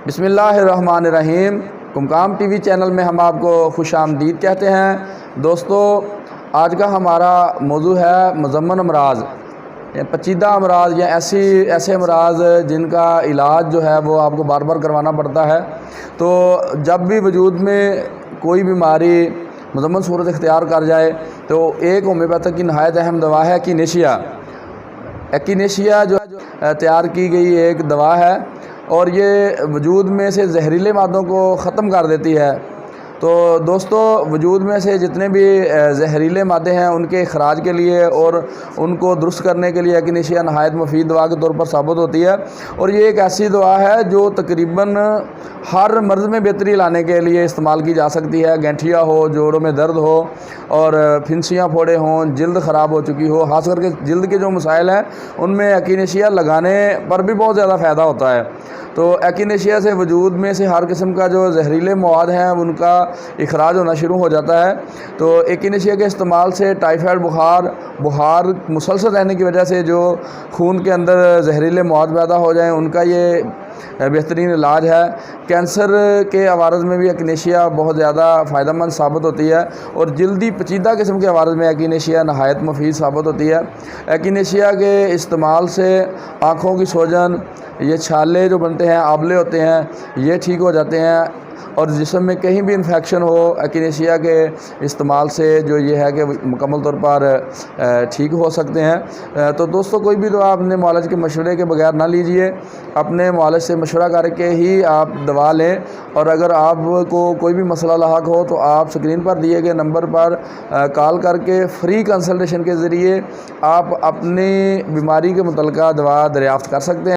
بسم اللہ الرحمن الرحیم۔ قمقام ٹی وی چینل میں ہم آپ کو خوش آمدید کہتے ہیں۔ دوستو، آج کا ہمارا موضوع ہے مزمن امراض، پیچیدہ امراض یا ایسے امراض جن کا علاج جو ہے وہ آپ کو بار بار کروانا پڑتا ہے۔ تو جب بھی وجود میں کوئی بیماری مزمن صورت اختیار کر جائے تو ایک ہومیوپیتھک کی نہایت اہم دوا ہے ایکینیشیا جو تیار کی گئی ایک دوا ہے، اور یہ وجود میں سے زہریلے مادوں کو ختم کر دیتی ہے۔ تو دوستو، وجود میں سے جتنے بھی زہریلے مادے ہیں ان کے اخراج کے لیے اور ان کو درست کرنے کے لیے ایکینیشیا نہایت مفید دوا کے طور پر ثابت ہوتی ہے، اور یہ ایک ایسی دوا ہے جو تقریباً ہر مرض میں بہتری لانے کے لیے استعمال کی جا سکتی ہے۔ گینٹھیا ہو، جوڑوں میں درد ہو، اور پھنسیاں پھوڑے ہوں، جلد خراب ہو چکی ہو، خاص کر کے جلد کے جو مسائل ہیں ان میں ایکینیشیا لگانے پر بھی بہت زیادہ فائدہ ہوتا ہے۔ تو ایکینیشیا سے وجود میں سے ہر قسم کا جو زہریلے مواد ہیں ان کا اخراج ہونا شروع ہو جاتا ہے۔ تو ایکینیشیا کے استعمال سے ٹائیفائڈ بخار مسلسل رہنے کی وجہ سے جو خون کے اندر زہریلے مواد پیدا ہو جائیں ان کا یہ بہترین علاج ہے۔ کینسر کے عوارض میں بھی ایکینیشیا بہت زیادہ فائدہ مند ثابت ہوتی ہے، اور جلدی پیچیدہ قسم کے عوارض میں ایکینیشیا نہایت مفید ثابت ہوتی ہے۔ ایکینیشیا کے استعمال سے آنکھوں کی سوجن، یہ چھالے جو بنتے ہیں، آبلے ہوتے ہیں، یہ ٹھیک ہو جاتے ہیں، اور جسم میں کہیں بھی انفیکشن ہو ایکینیشیا کے استعمال سے جو یہ ہے کہ مکمل طور پر ٹھیک ہو سکتے ہیں۔ تو دوستو، کوئی بھی دوا اپنے معالج کے مشورے کے بغیر نہ لیجئے، اپنے معالج سے مشورہ کر کے ہی آپ دوا لیں، اور اگر آپ کو کوئی بھی مسئلہ لاحق ہو تو آپ سکرین پر دیے گئے نمبر پر کال کر کے فری کنسلٹیشن کے ذریعے آپ اپنی بیماری کے متعلقہ دوا دریافت کر سکتے ہیں۔